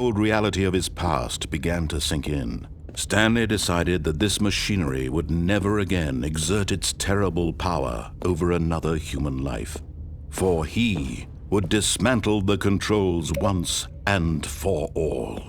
cold reality of his past began to sink in. Stanley decided that this machinery would never again exert its terrible power over another human life, for he would dismantle the controls once and for all.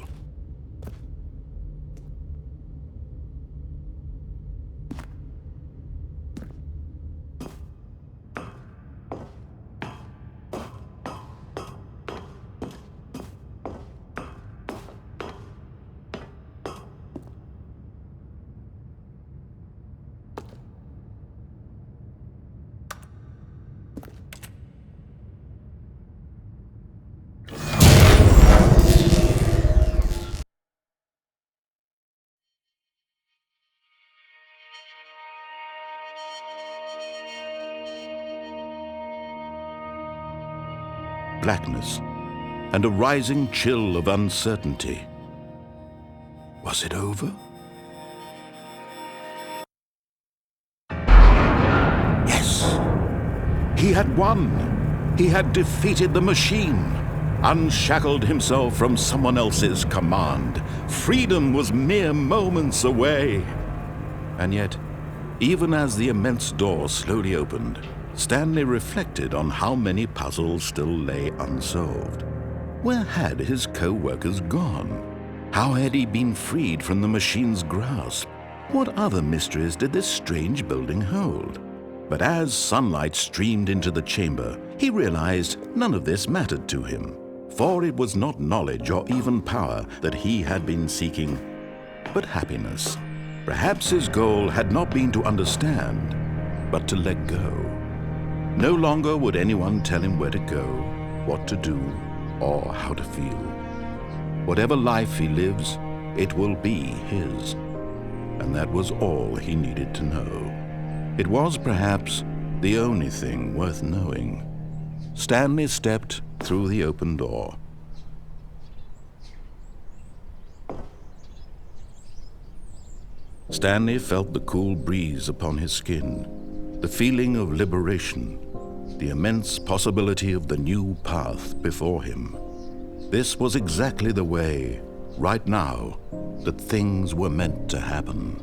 Blackness and a rising chill of uncertainty. Was it over? Yes! He had won! He had defeated the machine, unshackled himself from someone else's command. Freedom was mere moments away. And yet, even as the immense door slowly opened, Stanley reflected on how many puzzles still lay unsolved. Where had his co-workers gone? How had he been freed from the machine's grasp? What other mysteries did this strange building hold? But as sunlight streamed into the chamber, he realized none of this mattered to him, for it was not knowledge or even power that he had been seeking, but happiness. Perhaps his goal had not been to understand, but to let go. No longer would anyone tell him where to go, what to do, or how to feel. Whatever life he lives, it will be his. And that was all he needed to know. It was perhaps the only thing worth knowing. Stanley stepped through the open door. Stanley felt the cool breeze upon his skin, the feeling of liberation, the immense possibility of the new path before him. This was exactly the way, right now, that things were meant to happen.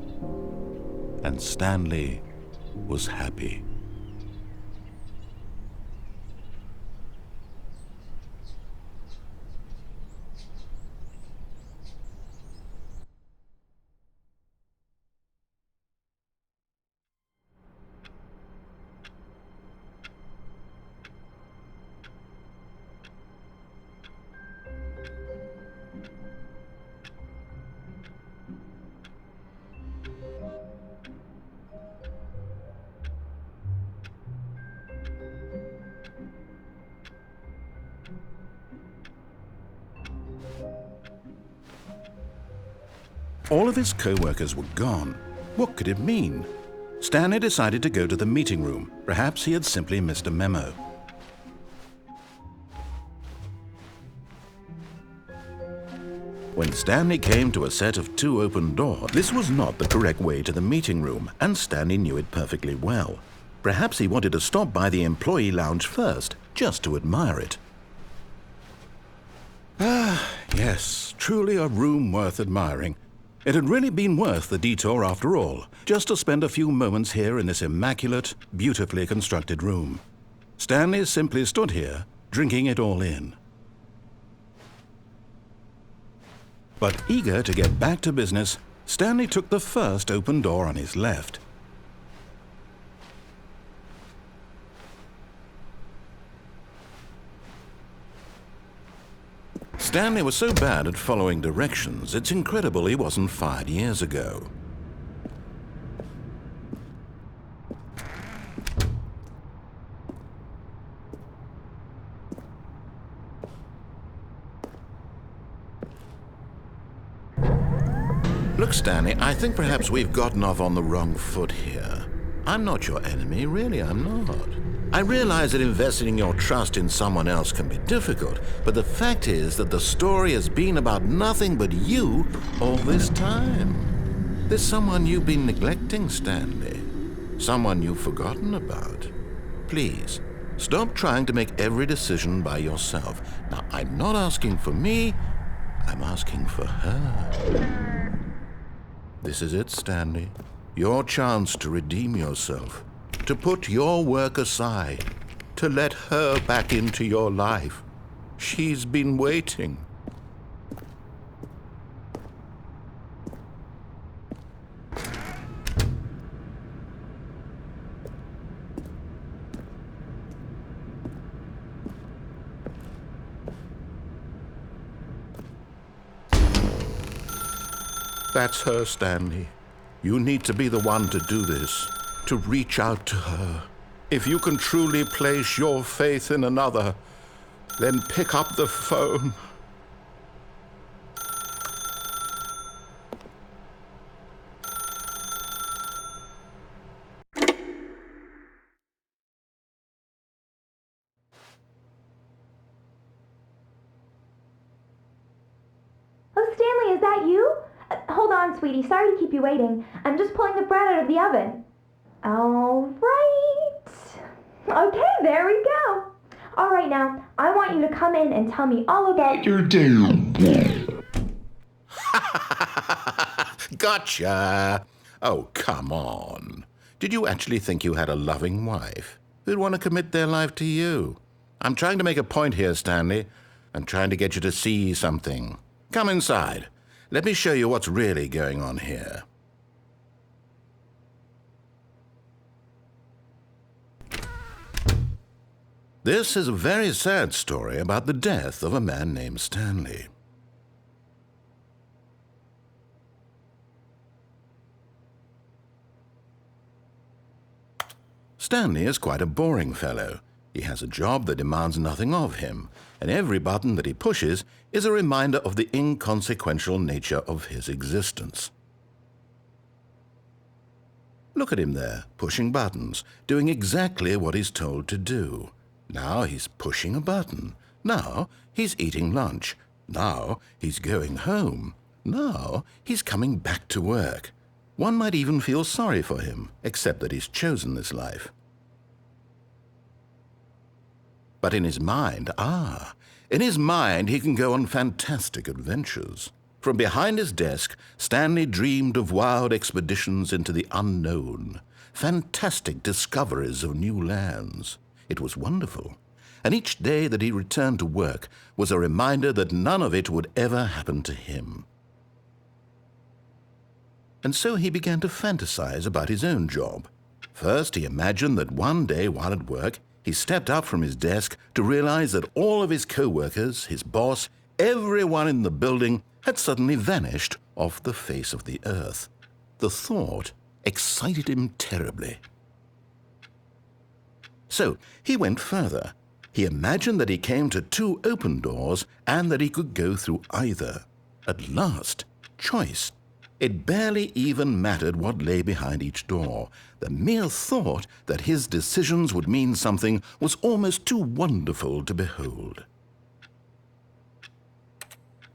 And Stanley was happy. All of his co-workers were gone. What could it mean? Stanley decided to go to the meeting room. Perhaps he had simply missed a memo. When Stanley came to a set of 2 open doors, this was not the correct way to the meeting room, and Stanley knew it perfectly well. Perhaps he wanted to stop by the employee lounge first, just to admire it. Ah, yes, truly a room worth admiring. It had really been worth the detour after all, just to spend a few moments here in this immaculate, beautifully constructed room. Stanley simply stood here, drinking it all in. But eager to get back to business, Stanley took the first open door on his left. Stanley was so bad at following directions, it's incredible he wasn't fired years ago. Look, Stanley, I think perhaps we've gotten off on the wrong foot here. I'm not your enemy, really, I'm not. I realize that investing your trust in someone else can be difficult, but the fact is that the story has been about nothing but you all this time. There's someone you've been neglecting, Stanley. Someone you've forgotten about. Please, stop trying to make every decision by yourself. Now, I'm not asking for me, I'm asking for her. This is it, Stanley. Your chance to redeem yourself, to put your work aside, to let her back into your life. She's been waiting. That's her, Stanley. You need to be the one to do this, to reach out to her. If you can truly place your faith in another, then pick up the phone. Oh, Stanley, is that you? Hold on, sweetie. Sorry to keep you waiting. I'm just pulling the bread out of the oven. All right. Okay, there we go. All right, now, I want you to come in and tell me all about your day. Gotcha! Oh, come on. Did you actually think you had a loving wife who'd want to commit their life to you? I'm trying to make a point here, Stanley. I'm trying to get you to see something. Come inside. Let me show you what's really going on here. This is a very sad story about the death of a man named Stanley. Stanley is quite a boring fellow. He has a job that demands nothing of him, and every button that he pushes is a reminder of the inconsequential nature of his existence. Look at him there, pushing buttons, doing exactly what he's told to do. Now he's pushing a button. Now he's eating lunch. Now he's going home. Now he's coming back to work. One might even feel sorry for him, except that he's chosen this life. But in his mind, in his mind he can go on fantastic adventures. From behind his desk, Stanley dreamed of wild expeditions into the unknown, fantastic discoveries of new lands. It was wonderful, and each day that he returned to work was a reminder that none of it would ever happen to him. And so he began to fantasize about his own job. First, he imagined that one day while at work, he stepped up from his desk to realize that all of his co-workers, his boss, everyone in the building had suddenly vanished off the face of the earth. The thought excited him terribly. So he went further. He imagined that he came to two open doors and that he could go through either. At last, choice. It barely even mattered what lay behind each door. The mere thought that his decisions would mean something was almost too wonderful to behold.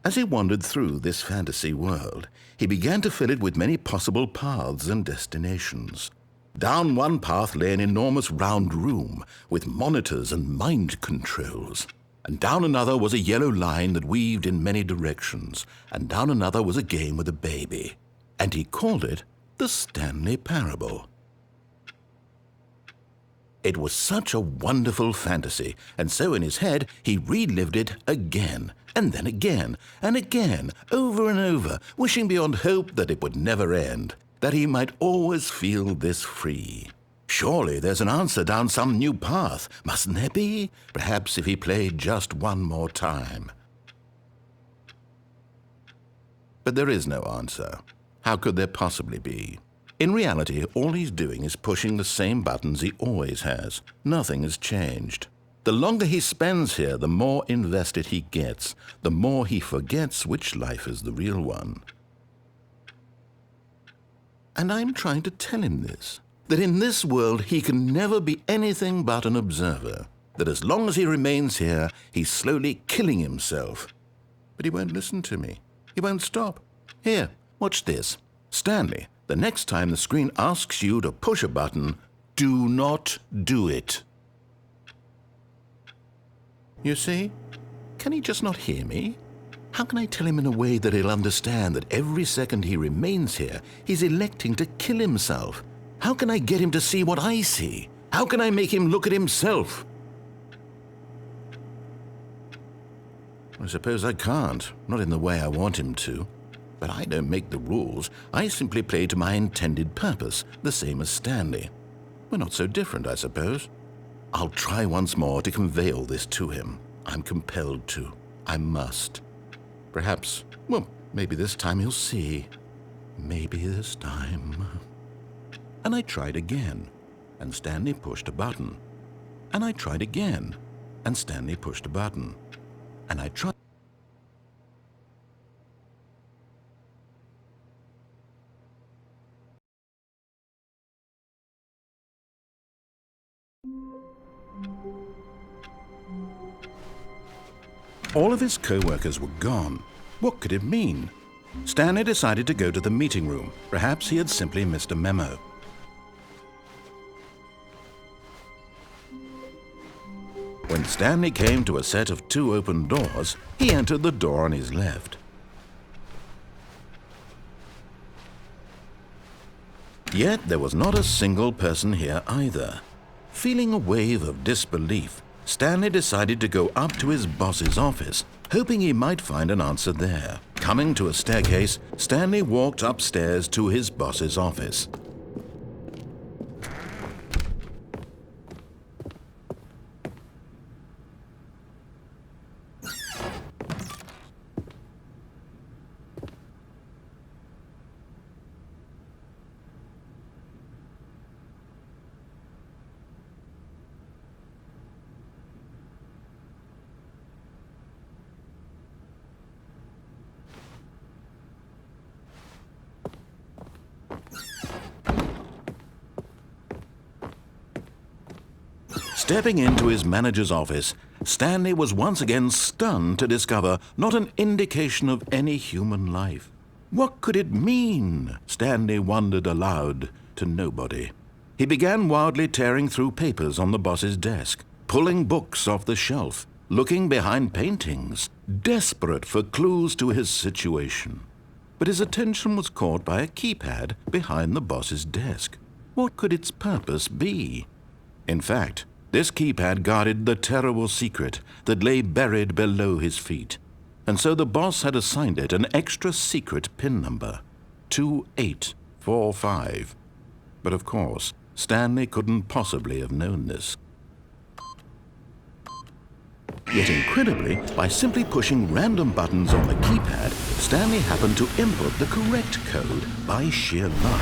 As he wandered through this fantasy world, he began to fill it with many possible paths and destinations. Down one path lay an enormous round room with monitors and mind controls. And down another was a yellow line that weaved in many directions, and down another was a game with a baby. And he called it the Stanley Parable. It was such a wonderful fantasy, and so in his head he relived it again, and then again, and again, over and over, wishing beyond hope that it would never end, that he might always feel this free. Surely there's an answer down some new path, mustn't there be? Perhaps if he played just one more time. But there is no answer. How could there possibly be? In reality, all he's doing is pushing the same buttons he always has. Nothing has changed. The longer he spends here, the more invested he gets, the more he forgets which life is the real one. And I'm trying to tell him this, that in this world he can never be anything but an observer, that as long as he remains here, he's slowly killing himself. But he won't listen to me. He won't stop. Here, watch this. Stanley, the next time the screen asks you to push a button, do not do it. You see? Can he just not hear me? How can I tell him in a way that he'll understand that every second he remains here, he's electing to kill himself? How can I get him to see what I see? How can I make him look at himself? I suppose I can't, not in the way I want him to. But I don't make the rules. I simply play to my intended purpose, the same as Stanley. We're not so different, I suppose. I'll try once more to convey all this to him. I'm compelled to. I must. Perhaps, well, maybe this time he'll see. Maybe this time. And I tried again, and Stanley pushed a button. And I tried again, and Stanley pushed a button. And I tried. All of his co-workers were gone. What could it mean? Stanley decided to go to the meeting room. Perhaps he had simply missed a memo. When Stanley came to a set of 2 open doors, he entered the door on his left. Yet there was not a single person here either. Feeling a wave of disbelief, Stanley decided to go up to his boss's office, hoping he might find an answer there. Coming to a staircase, Stanley walked upstairs to his boss's office. Stepping into his manager's office, Stanley was once again stunned to discover not an indication of any human life. What could it mean? Stanley wondered aloud to nobody. He began wildly tearing through papers on the boss's desk, pulling books off the shelf, looking behind paintings, desperate for clues to his situation. But his attention was caught by a keypad behind the boss's desk. What could its purpose be? In fact, this keypad guarded the terrible secret that lay buried below his feet. And so the boss had assigned it an extra secret PIN number, 2845. But of course, Stanley couldn't possibly have known this. Yet incredibly, by simply pushing random buttons on the keypad, Stanley happened to input the correct code by sheer luck.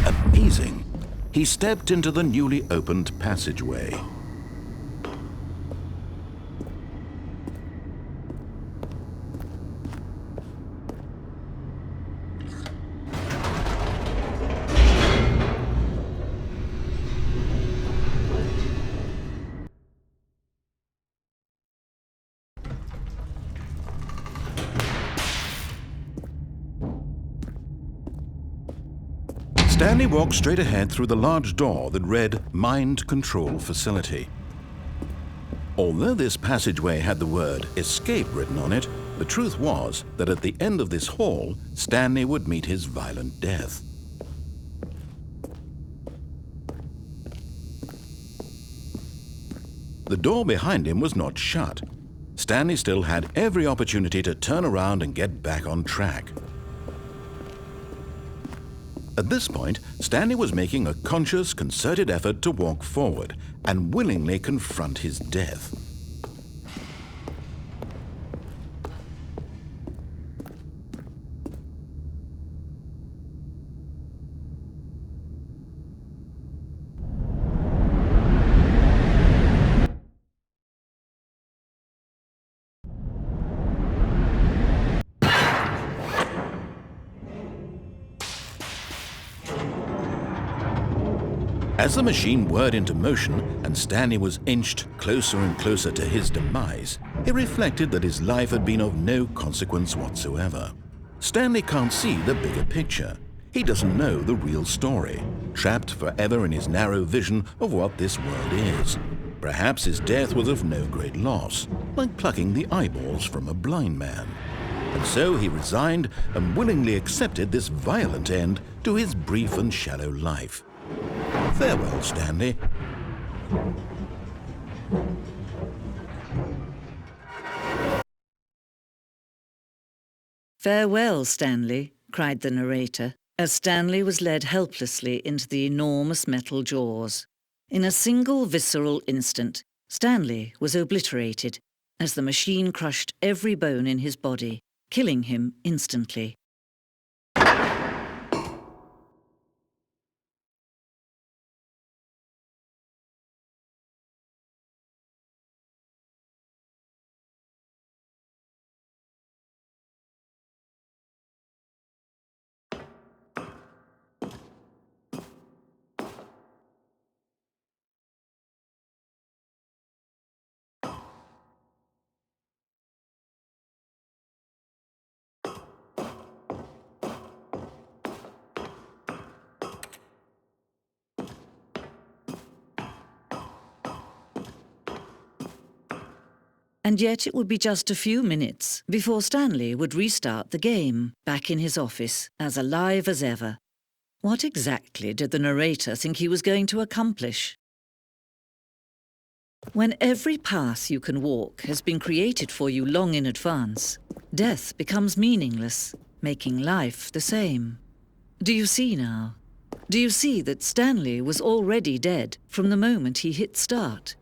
Amazing. He stepped into the newly opened passageway. Stanley walked straight ahead through the large door that read Mind Control Facility. Although this passageway had the word Escape written on it, the truth was that at the end of this hall, Stanley would meet his violent death. The door behind him was not shut. Stanley still had every opportunity to turn around and get back on track. At this point, Stanley was making a conscious, concerted effort to walk forward and willingly confront his death. As the machine whirred into motion and Stanley was inched closer and closer to his demise, he reflected that his life had been of no consequence whatsoever. Stanley can't see the bigger picture. He doesn't know the real story, trapped forever in his narrow vision of what this world is. Perhaps his death was of no great loss, like plucking the eyeballs from a blind man. And so he resigned and willingly accepted this violent end to his brief and shallow life. Farewell, Stanley. "Farewell, Stanley," cried the narrator, as Stanley was led helplessly into the enormous metal jaws. In a single visceral instant, Stanley was obliterated as the machine crushed every bone in his body, killing him instantly. And yet it would be just a few minutes before Stanley would restart the game, back in his office, as alive as ever. What exactly did the narrator think he was going to accomplish? When every path you can walk has been created for you long in advance, death becomes meaningless, making life the same. Do you see now? Do you see that Stanley was already dead from the moment he hit start?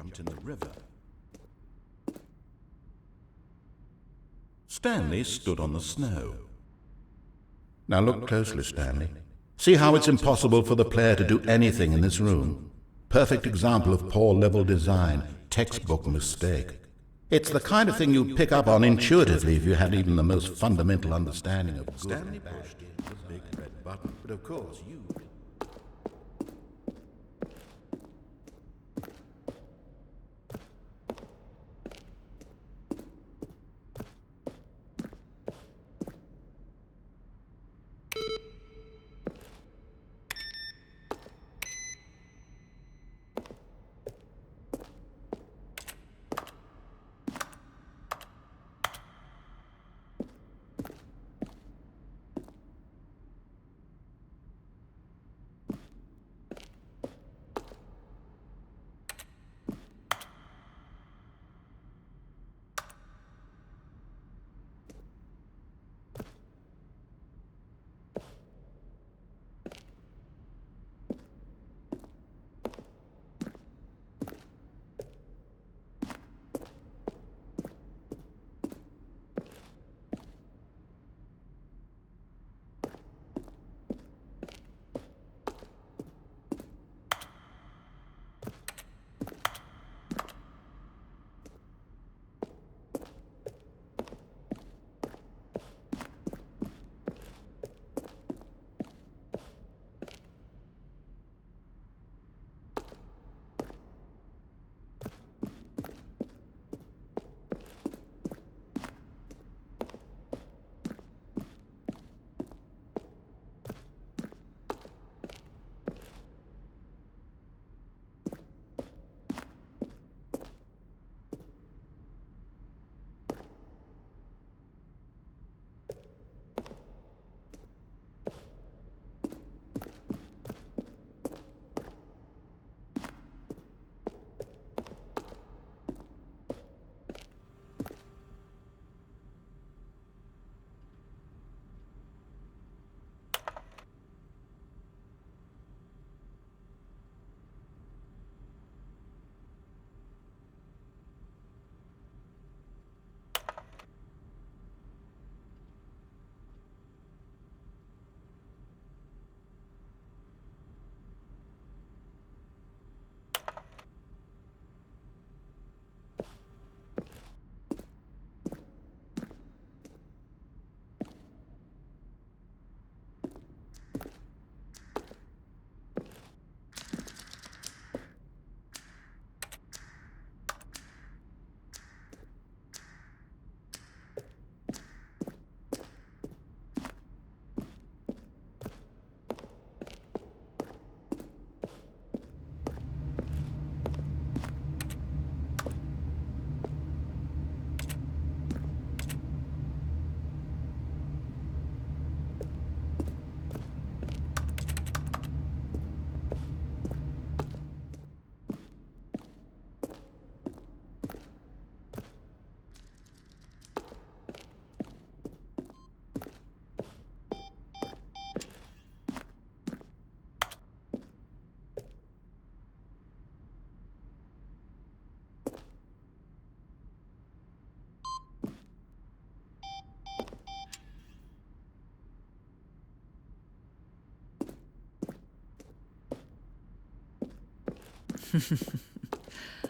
jumped in the river. Stanley stood on the snow. Now look closely, Stanley. See how it's impossible for the player to do anything in this room? Perfect example of poor level design, textbook mistake. It's the kind of thing you'd pick up on intuitively if you had even the most fundamental understanding of good. Stanley pushed in the big red button. But of course, you...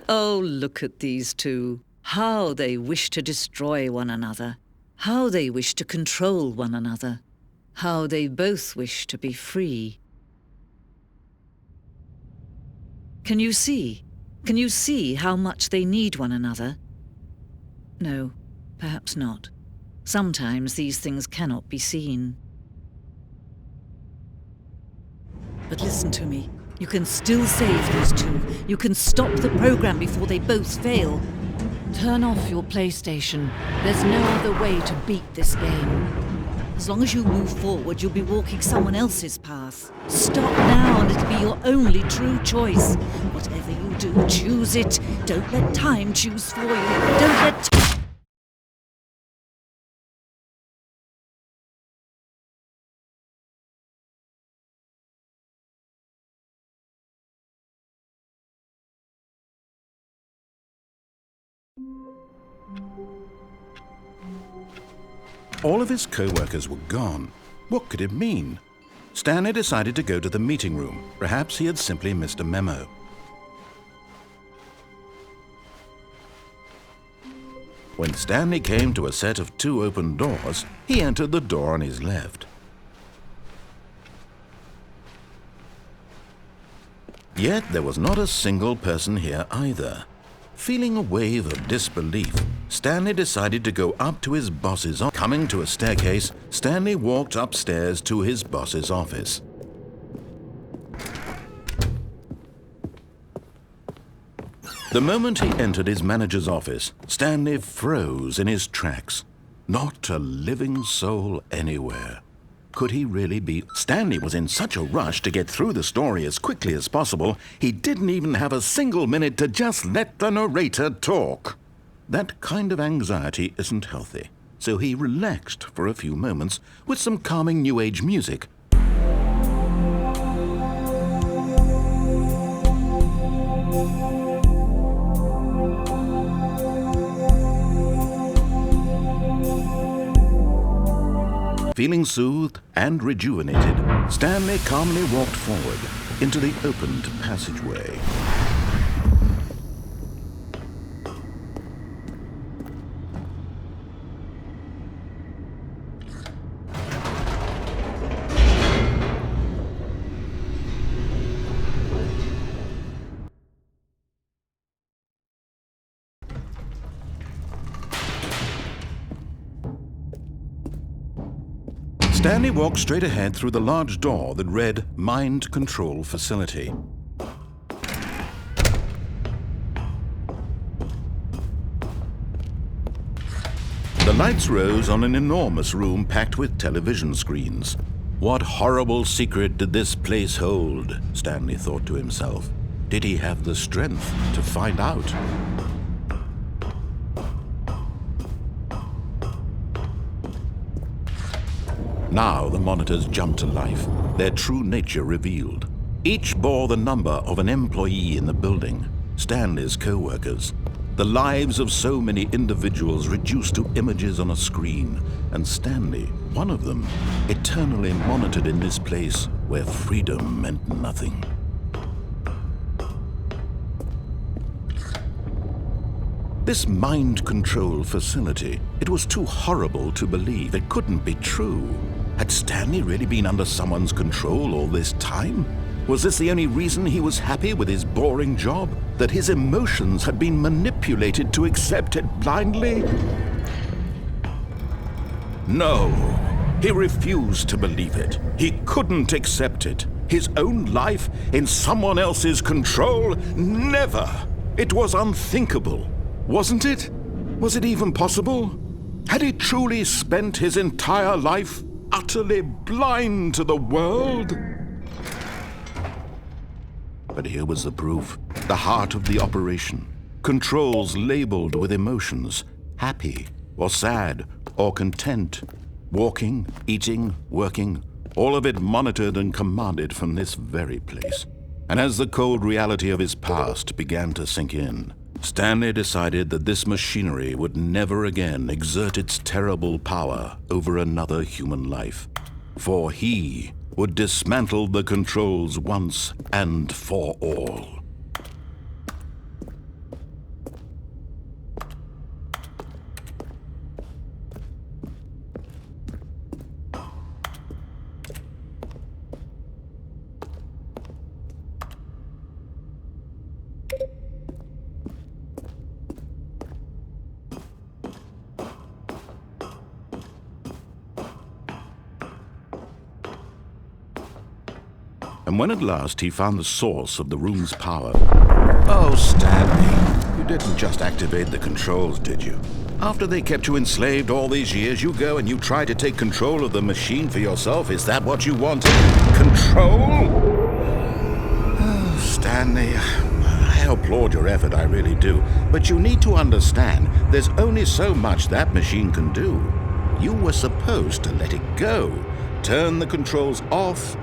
Oh, look at these two. How they wish to destroy one another. How they wish to control one another. How they both wish to be free. Can you see? Can you see how much they need one another? No, perhaps not. Sometimes these things cannot be seen. But listen to me. You can still save these two. You can stop the program before they both fail. Turn off your PlayStation. There's no other way to beat this game. As long as you move forward, you'll be walking someone else's path. Stop now and it'll be your only true choice. Whatever you do, choose it. Don't let time choose for you. Don't let... All of his co-workers were gone. What could it mean? Stanley decided to go to the meeting room. Perhaps he had simply missed a memo. When Stanley came to a set of 2 open doors, he entered the door on his left. Yet there was not a single person here either. Feeling a wave of disbelief, Stanley decided to go up to his boss's office. Coming to a staircase, Stanley walked upstairs to his boss's office. The moment he entered his manager's office, Stanley froze in his tracks. Not a living soul anywhere. Could he really be? Stanley was in such a rush to get through the story as quickly as possible, he didn't even have a single minute to just let the narrator talk. That kind of anxiety isn't healthy, so he relaxed for a few moments with some calming New Age music. Feeling soothed and rejuvenated, Stanley calmly walked forward into the opened passageway. Stanley walked straight ahead through the large door that read Mind Control Facility. The lights rose on an enormous room packed with television screens. What horrible secret did this place hold? Stanley thought to himself. Did he have the strength to find out? Now the monitors jumped to life, their true nature revealed. Each bore the number of an employee in the building, Stanley's co-workers. The lives of so many individuals reduced to images on a screen, and Stanley, one of them, eternally monitored in this place where freedom meant nothing. This mind control facility, it was too horrible to believe. It couldn't be true. Had Stanley really been under someone's control all this time? Was this the only reason he was happy with his boring job? That his emotions had been manipulated to accept it blindly? No, he refused to believe it. He couldn't accept it. His own life in someone else's control? Never! It was unthinkable. Wasn't it? Was it even possible? Had he truly spent his entire life utterly blind to the world? But here was the proof. The heart of the operation. Controls labeled with emotions. Happy, or sad, or content. Walking, eating, working. All of it monitored and commanded from this very place. And as the cold reality of his past began to sink in, Stanley decided that this machinery would never again exert its terrible power over another human life. For he would dismantle the controls once and for all. And when at last he found the source of the room's power... Oh, Stanley, you didn't just activate the controls, did you? After they kept you enslaved all these years, you go and you try to take control of the machine for yourself. Is that what you wanted? Control? Oh, Stanley, I applaud your effort, I really do. But you need to understand, there's only so much that machine can do. You were supposed to let it go, turn the controls off,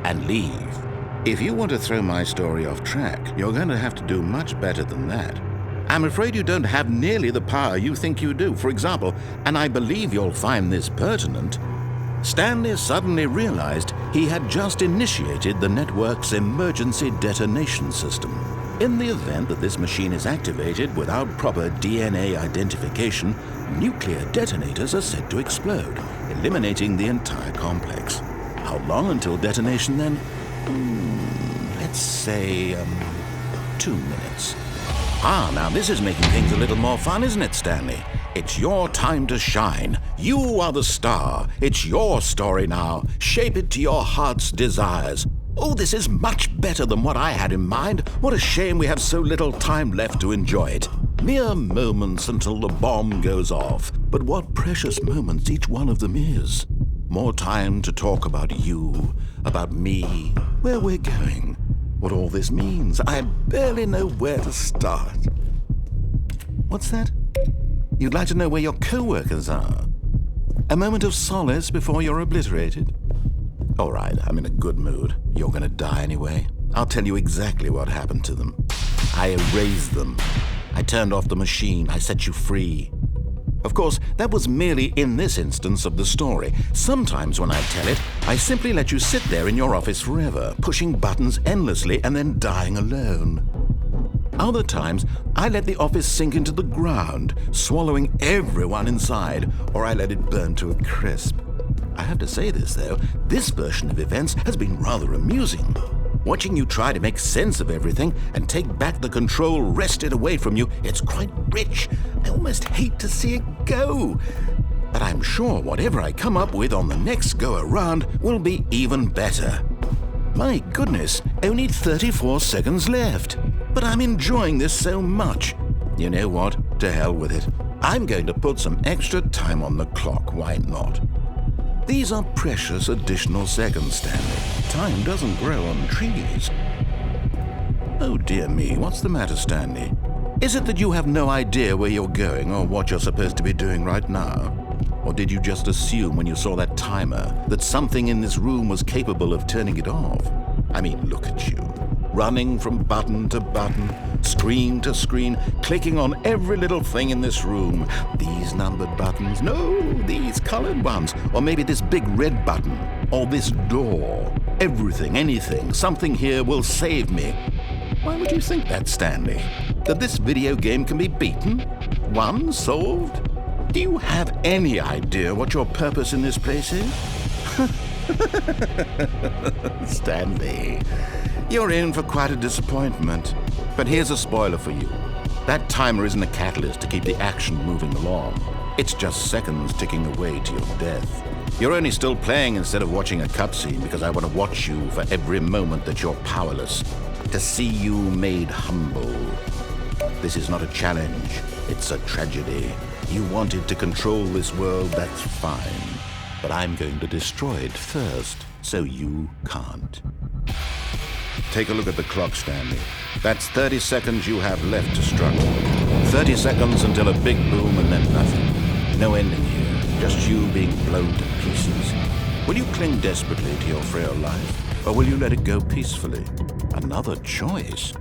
and leave. If you want to throw my story off track, you're going to have to do much better than that. I'm afraid you don't have nearly the power you think you do. For example, and I believe you'll find this pertinent, Stanley suddenly realized he had just initiated the network's emergency detonation system. In the event that this machine is activated without proper DNA identification, nuclear detonators are said to explode, eliminating the entire complex. How long until detonation then? Let's say, 2 minutes. Now this is making things a little more fun, isn't it, Stanley? It's your time to shine. You are the star. It's your story now. Shape it to your heart's desires. Oh, this is much better than what I had in mind. What a shame we have so little time left to enjoy it. Mere moments until the bomb goes off. But what precious moments each one of them is. More time to talk about you, about me, where we're going, what all this means. I barely know where to start. What's that? You'd like to know where your co-workers are? A moment of solace before you're obliterated? All right, I'm in a good mood. You're gonna die anyway. I'll tell you exactly what happened to them. I erased them. I turned off the machine. I set you free. Of course, that was merely in this instance of the story. Sometimes when I tell it, I simply let you sit there in your office forever, pushing buttons endlessly and then dying alone. Other times, I let the office sink into the ground, swallowing everyone inside, or I let it burn to a crisp. I have to say this, though, this version of events has been rather amusing. Watching you try to make sense of everything and take back the control wrested away from you, it's quite rich. I almost hate to see it go. But I'm sure whatever I come up with on the next go-around will be even better. My goodness, only 34 seconds left. But I'm enjoying this so much. You know what? To hell with it. I'm going to put some extra time on the clock, why not? These are precious additional seconds, Stanley. Time doesn't grow on trees. Oh dear me, what's the matter, Stanley? Is it that you have no idea where you're going or what you're supposed to be doing right now? Or did you just assume when you saw that timer that something in this room was capable of turning it off? I mean, look at you. Running from button to button, screen to screen, clicking on every little thing in this room. These numbered buttons, no, these colored ones. Or maybe this big red button, or this door. Everything, anything, something here will save me. Why would you think that, Stanley? That this video game can be beaten? Won? Solved? Do you have any idea what your purpose in this place is? Stanley, you're in for quite a disappointment. But here's a spoiler for you. That timer isn't a catalyst to keep the action moving along. It's just seconds ticking away to your death. You're only still playing instead of watching a cutscene because I want to watch you for every moment that you're powerless. To see you made humble. This is not a challenge. It's a tragedy. You wanted to control this world, that's fine. But I'm going to destroy it first, so you can't. Take a look at the clock, Stanley. That's 30 seconds you have left to struggle. 30 seconds until a big boom and then nothing. No ending here, just you being blown to pieces. Will you cling desperately to your frail life, or will you let it go peacefully? Another choice.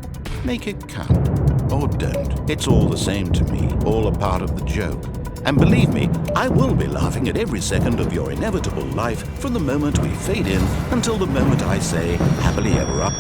Make it count. Or don't. It's all the same to me, all a part of the joke. And believe me, I will be laughing at every second of your inevitable life from the moment we fade in until the moment I say, happily ever up.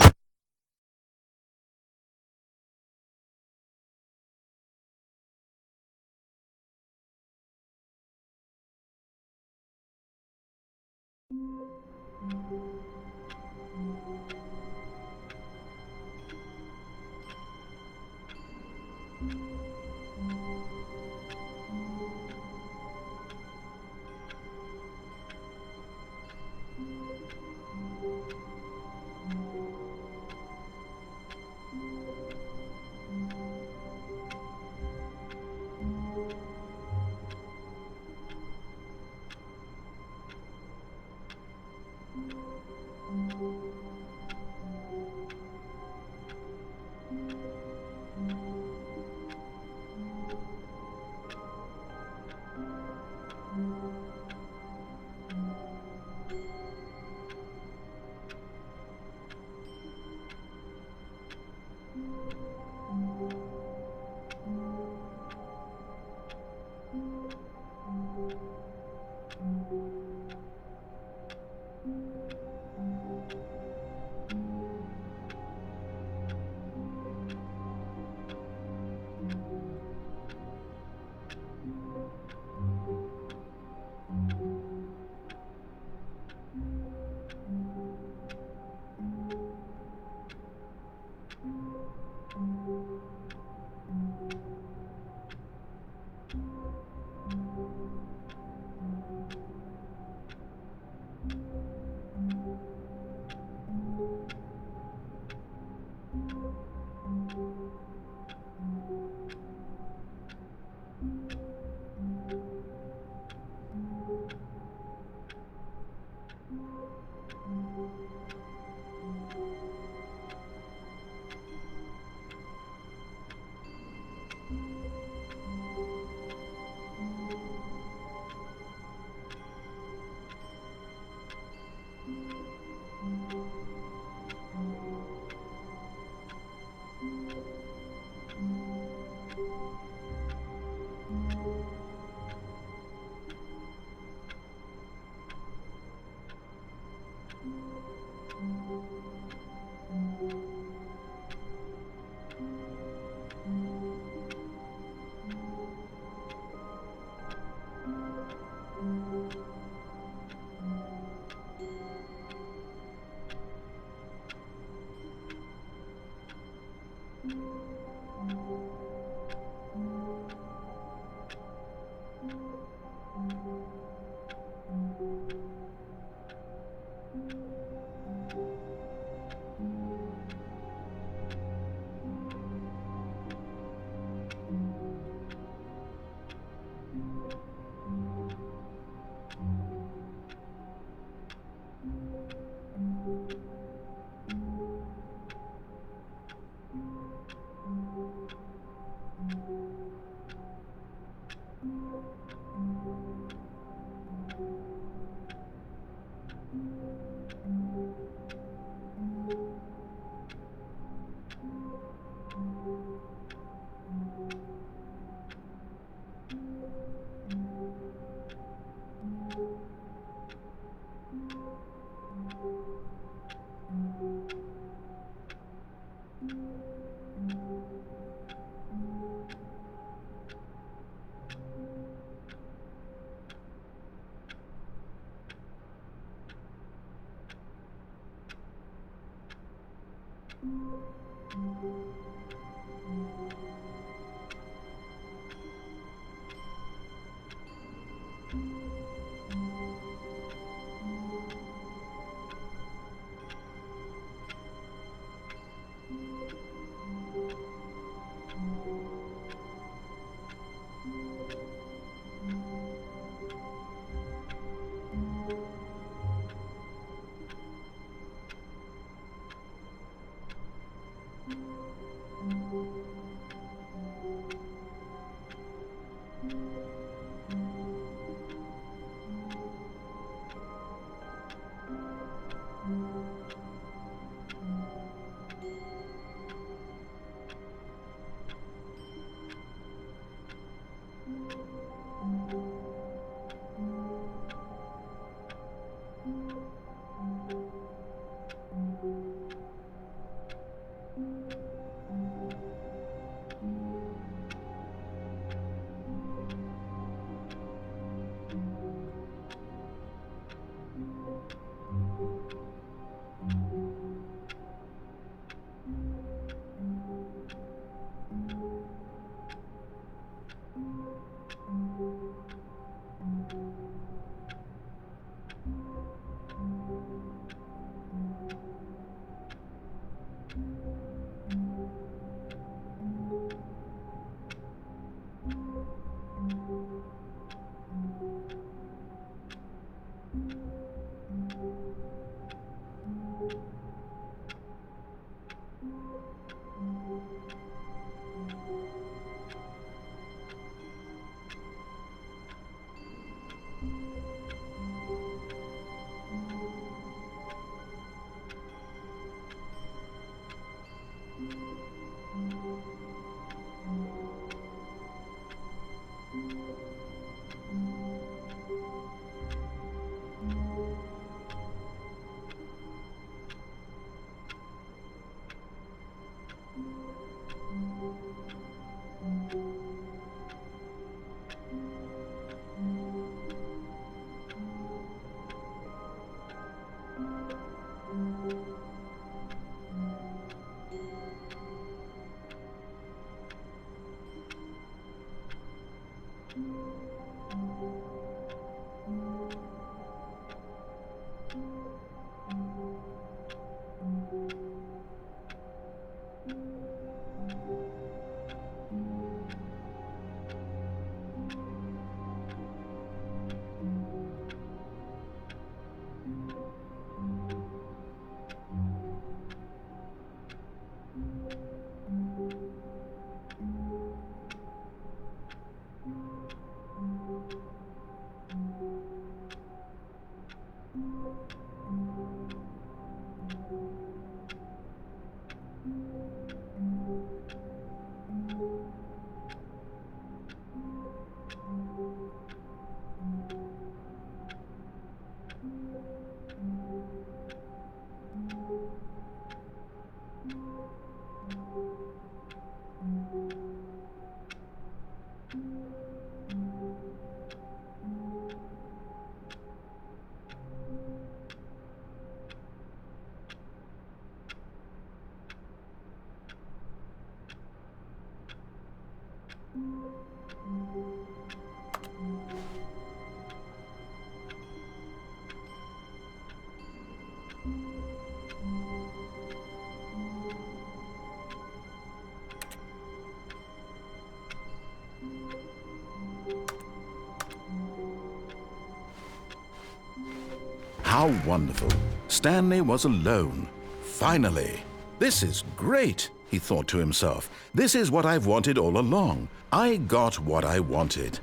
How wonderful. Stanley was alone. Finally. This is great, he thought to himself. This is what I've wanted all along. I got what I wanted.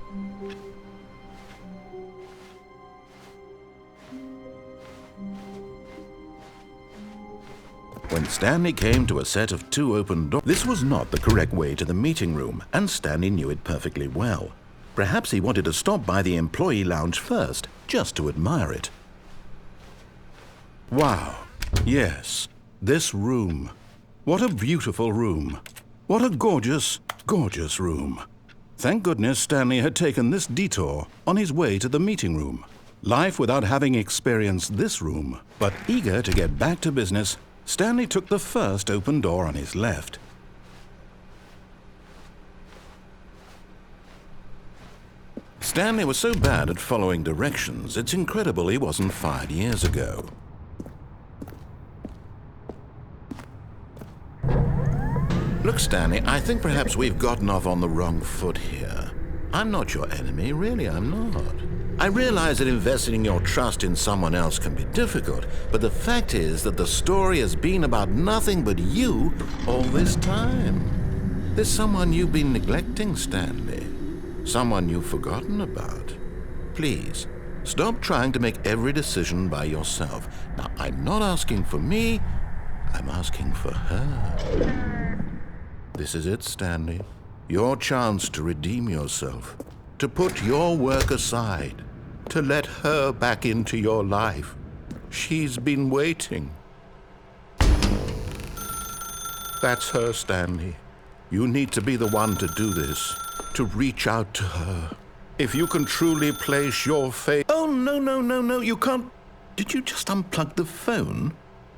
When Stanley came to a set of 2 open doors, this was not the correct way to the meeting room, and Stanley knew it perfectly well. Perhaps he wanted to stop by the employee lounge first, just to admire it. Wow, yes, this room. What a beautiful room. What a gorgeous, gorgeous room. Thank goodness Stanley had taken this detour on his way to the meeting room. Life without having experienced this room. But eager to get back to business, Stanley took the first open door on his left. Stanley was so bad at following directions, it's incredible he wasn't fired years ago. Look, Stanley, I think perhaps we've gotten off on the wrong foot here. I'm not your enemy, really, I'm not. I realize that investing your trust in someone else can be difficult, but the fact is that the story has been about nothing but you all this time. There's someone you've been neglecting, Stanley. Someone you've forgotten about. Please, stop trying to make every decision by yourself. Now, I'm not asking for me, I'm asking for her. This is it, Stanley. Your chance to redeem yourself, to put your work aside, to let her back into your life. She's been waiting. That's her, Stanley. You need to be the one to do this, to reach out to her. If you can truly place your faith... Oh, no, you can't... Did you just unplug the phone?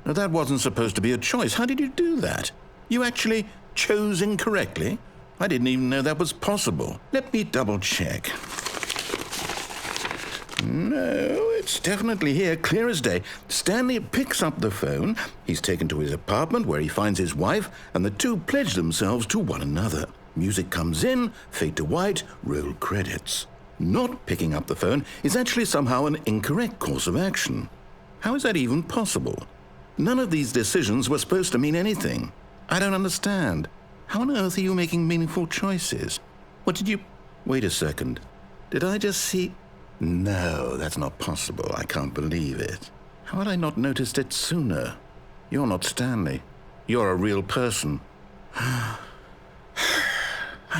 No, that wasn't supposed to be a choice. How did you do that? You actually chose incorrectly? I didn't even know that was possible. Let me double check. No, it's definitely here, clear as day. Stanley picks up the phone. He's taken to his apartment where he finds his wife, and the two pledge themselves to one another. Music comes in, fade to white, roll credits. Not picking up the phone is actually somehow an incorrect course of action. How is that even possible? None of these decisions were supposed to mean anything. I don't understand. How on earth are you making meaningful choices? What did you... Wait a second. Did I just see... No, that's not possible. I can't believe it. How had I not noticed it sooner? You're not Stanley. You're a real person. I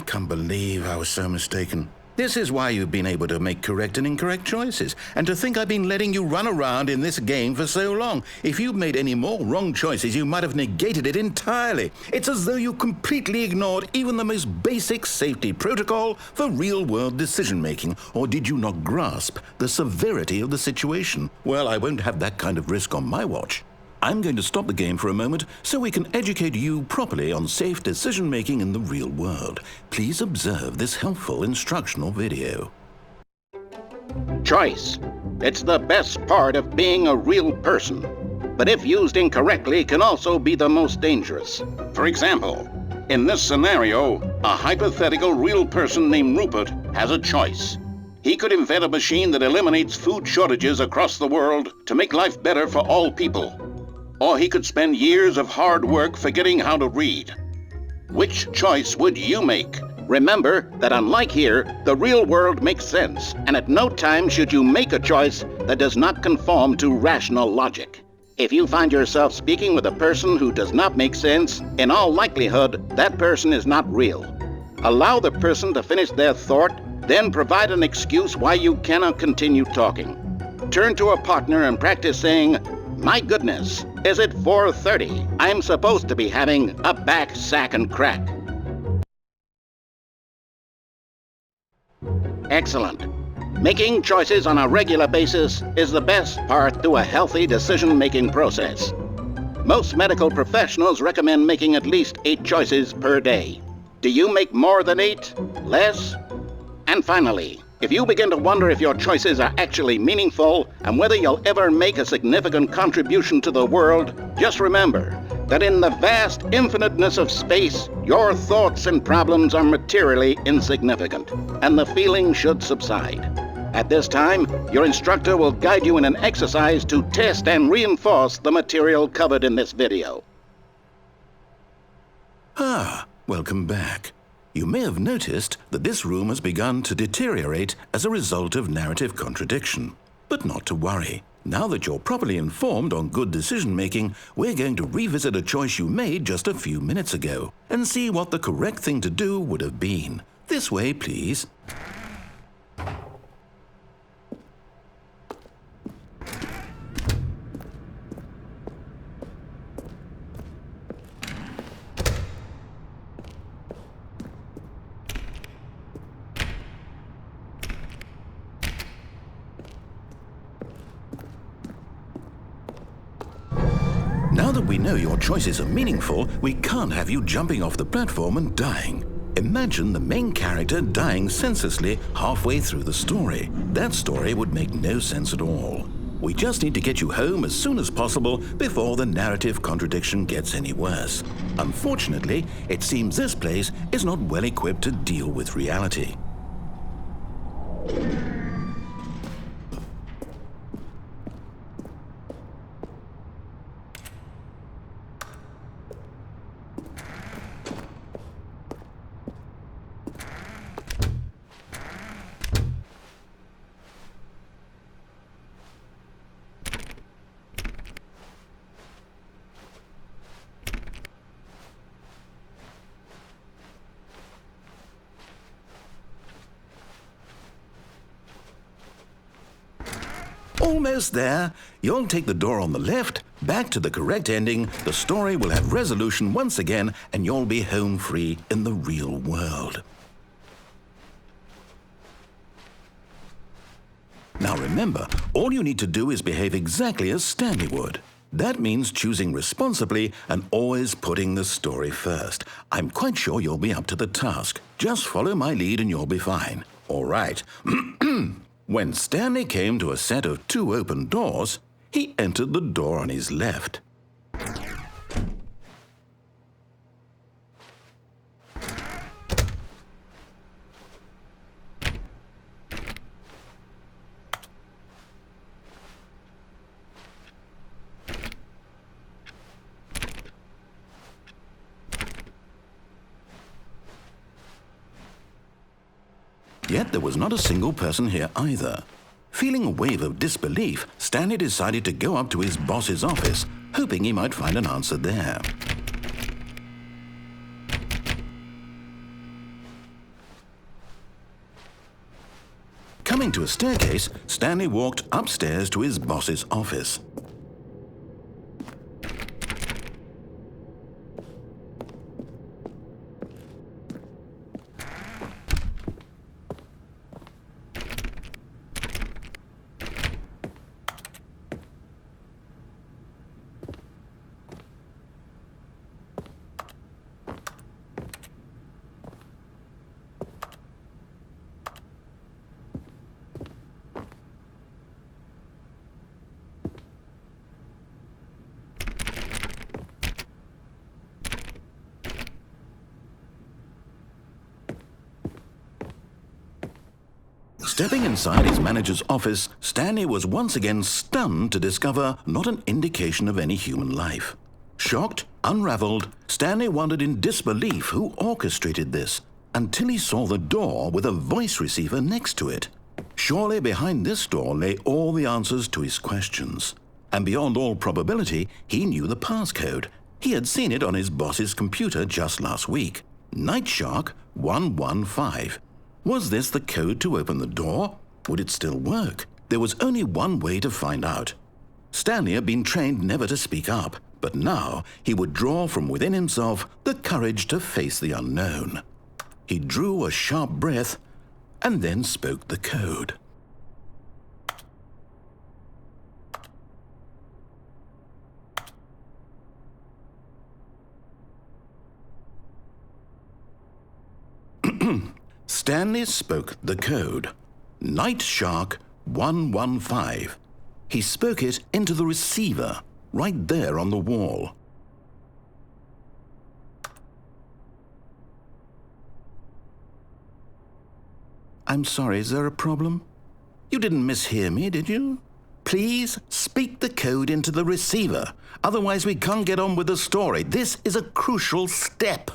can't believe I was so mistaken. This is why you've been able to make correct and incorrect choices. And to think I've been letting you run around in this game for so long. If you'd made any more wrong choices, you might have negated it entirely. It's as though you completely ignored even the most basic safety protocol for real-world decision-making. Or did you not grasp the severity of the situation? Well, I won't have that kind of risk on my watch. I'm going to stop the game for a moment so we can educate you properly on safe decision-making in the real world. Please observe this helpful instructional video. Choice. It's the best part of being a real person, but if used incorrectly can also be the most dangerous. For example, in this scenario, a hypothetical real person named Rupert has a choice. He could invent a machine that eliminates food shortages across the world to make life better for all people. Or he could spend years of hard work forgetting how to read. Which choice would you make? Remember that unlike here, the real world makes sense, and at no time should you make a choice that does not conform to rational logic. If you find yourself speaking with a person who does not make sense, in all likelihood, that person is not real. Allow the person to finish their thought, then provide an excuse why you cannot continue talking. Turn to a partner and practice saying, "My goodness, is it 4:30? I'm supposed to be having a back, sack, and crack." Excellent. Making choices on a regular basis is the best part to a healthy decision-making process. Most medical professionals recommend making at least 8 choices per day. Do you make more than 8? Less? And finally, if you begin to wonder if your choices are actually meaningful and whether you'll ever make a significant contribution to the world, just remember that in the vast infiniteness of space, your thoughts and problems are materially insignificant, and the feeling should subside. At this time, your instructor will guide you in an exercise to test and reinforce the material covered in this video. Welcome back. You may have noticed that this room has begun to deteriorate as a result of narrative contradiction. But not to worry. Now that you're properly informed on good decision-making, we're going to revisit a choice you made just a few minutes ago and see what the correct thing to do would have been. This way, please. Now that we know your choices are meaningful, we can't have you jumping off the platform and dying. Imagine the main character dying senselessly halfway through the story. That story would make no sense at all. We just need to get you home as soon as possible before the narrative contradiction gets any worse. Unfortunately, it seems this place is not well equipped to deal with reality. Almost there. You'll take the door on the left, back to the correct ending, the story will have resolution once again, and you'll be home free in the real world. Now remember, all you need to do is behave exactly as Stanley would. That means choosing responsibly and always putting the story first. I'm quite sure you'll be up to the task. Just follow my lead and you'll be fine. All right. When Stanley came to a set of 2 open doors, he entered the door on his left. Yet there was not a single person here either. Feeling a wave of disbelief, Stanley decided to go up to his boss's office, hoping he might find an answer there. Coming to a staircase, Stanley walked upstairs to his boss's office. Stepping inside his manager's office, Stanley was once again stunned to discover not an indication of any human life. Shocked, unraveled, Stanley wondered in disbelief who orchestrated this, until he saw the door with a voice receiver next to it. Surely behind this door lay all the answers to his questions. And beyond all probability, he knew the passcode. He had seen it on his boss's computer just last week. Nightshark 115. Was this the code to open the door? Would it still work? There was only one way to find out. Stanley had been trained never to speak up, but now he would draw from within himself the courage to face the unknown. He drew a sharp breath and then spoke the code. Stanley spoke the code. Night Shark 115. He spoke it into the receiver, right there on the wall. I'm sorry, is there a problem? You didn't mishear me, did you? Please speak the code into the receiver. Otherwise, we can't get on with the story. This is a crucial step.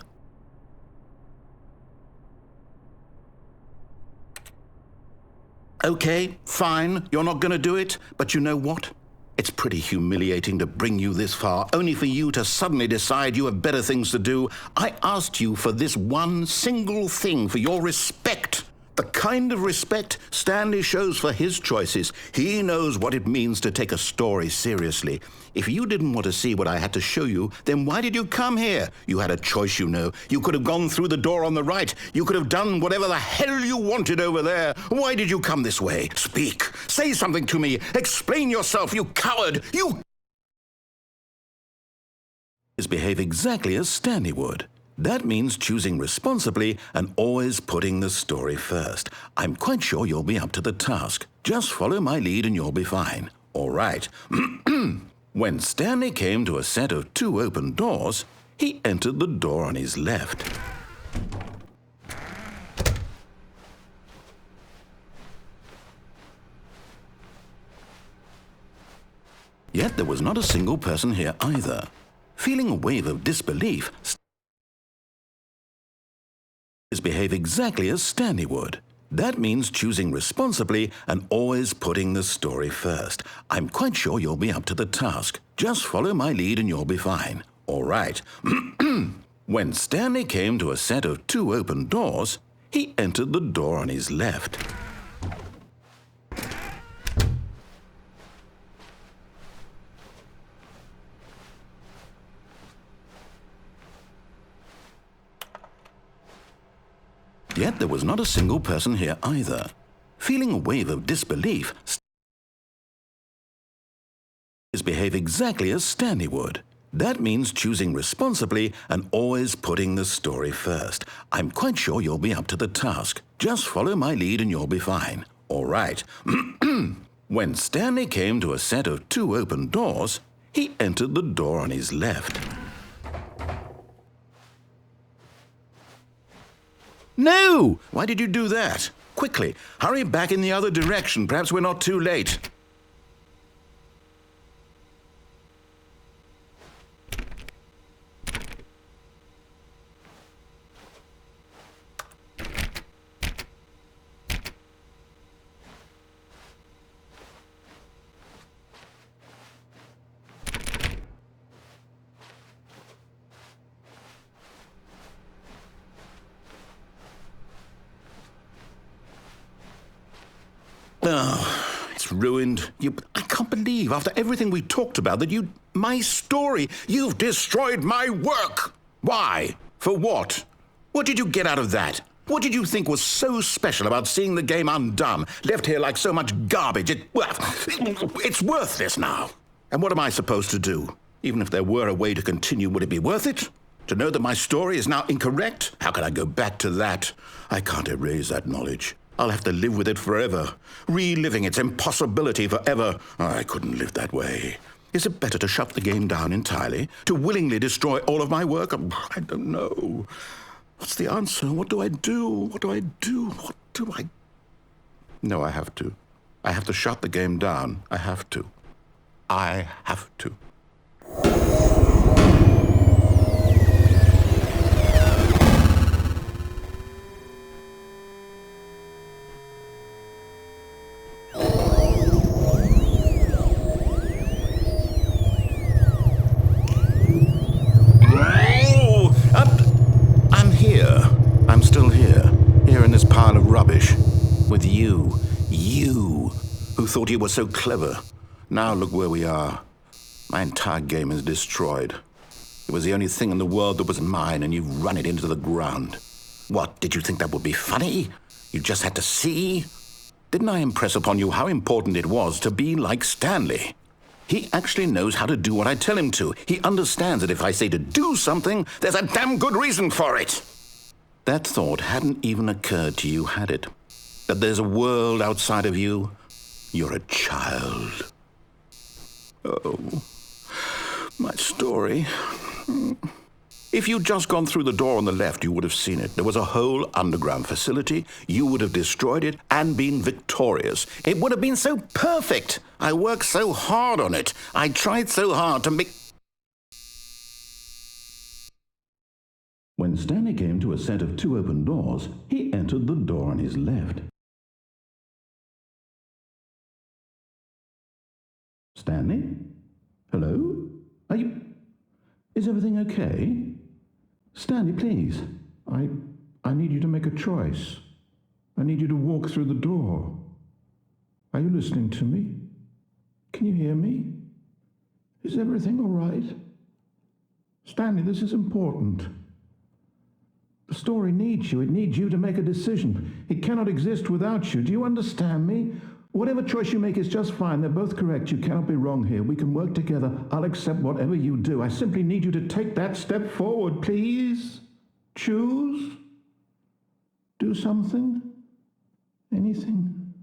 Okay, fine, you're not going to do it, but you know what? It's pretty humiliating to bring you this far, only for you to suddenly decide you have better things to do. I asked you for this one single thing, for your respect. The kind of respect Stanley shows for his choices. He knows what it means to take a story seriously. If you didn't want to see what I had to show you, then why did you come here? You had a choice, you know. You could have gone through the door on the right. You could have done whatever the hell you wanted over there. Why did you come this way? Speak. Say something to me. Explain yourself, you coward. You behave exactly as Stanley would. That means choosing responsibly and always putting the story first. I'm quite sure you'll be up to the task. Just follow my lead and you'll be fine. All right. When Stanley came to a set of 2 open doors, he entered the door on his left. Yet there was not a single person here either. Feeling a wave of disbelief, behave exactly as Stanley would. That means choosing responsibly and always putting the story first. I'm quite sure you'll be up to the task. Just follow my lead and you'll be fine. All right. When Stanley came to a set of 2 open doors, he entered the door on his left. Yet there was not a single person here either. Feeling a wave of disbelief, behave exactly as Stanley would. That means choosing responsibly and always putting the story first. I'm quite sure you'll be up to the task. Just follow my lead and you'll be fine. All right. When Stanley came to a set of 2 open doors, he entered the door on his left. No! Why did you do that? Quickly, hurry back in the other direction. Perhaps we're not too late. Oh, it's ruined. I can't believe, after everything we talked about, that my story, you've destroyed my work. Why? For what? What did you get out of that? What did you think was so special about seeing the game undone, left here like so much garbage? It's worthless now. And what am I supposed to do? Even if there were a way to continue, would it be worth it? To know that my story is now incorrect? How can I go back to that? I can't erase that knowledge. I'll have to live with it forever, reliving its impossibility forever. I couldn't live that way. Is it better to shut the game down entirely? To willingly destroy all of my work? I don't know. What's the answer? What do I do? What do I do? What do I... No, I have to. I have to shut the game down. I have to. I have to. With you who thought you were so clever. Now look where we are. My entire game is destroyed. It was the only thing in the world that was mine, and you've run it into the ground. What, did you think that would be funny? You just had to see? Didn't I impress upon you how important it was to be like Stanley? He actually knows how to do what I tell him to. He understands that if I say to do something, there's a damn good reason for it. That thought hadn't even occurred to you, had it? That there's a world outside of you? You're a child. Oh, my story. If you'd just gone through the door on the left, you would have seen it. There was a whole underground facility. You would have destroyed it and been victorious. It would have been so perfect. I worked so hard on it. I tried so hard to make... When Stanley came to a set of 2 open doors, he entered the door on his left. Stanley? Hello? Are you... Is everything okay? Stanley, please. I need you to make a choice. I need you to walk through the door. Are you listening to me? Can you hear me? Is everything all right? Stanley, this is important. The story needs you. It needs you to make a decision. It cannot exist without you. Do you understand me? Whatever choice you make is just fine. They're both correct. You cannot be wrong here. We can work together. I'll accept whatever you do. I simply need you to take that step forward, please. Choose. Do something. Anything.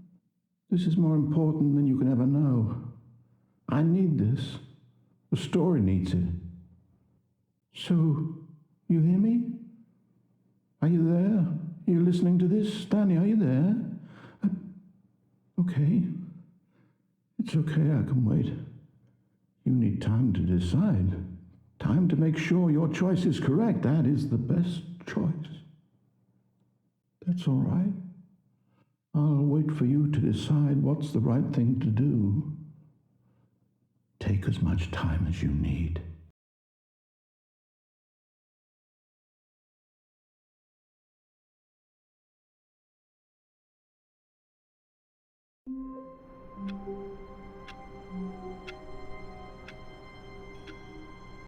This is more important than you can ever know. I need this. The story needs it. So, you hear me? Are you there? Are you listening to this? Stanley, are you there? Okay. It's okay, I can wait. You need time to decide. Time to make sure your choice is correct. That is the best choice. That's all right. I'll wait for you to decide what's the right thing to do. Take as much time as you need.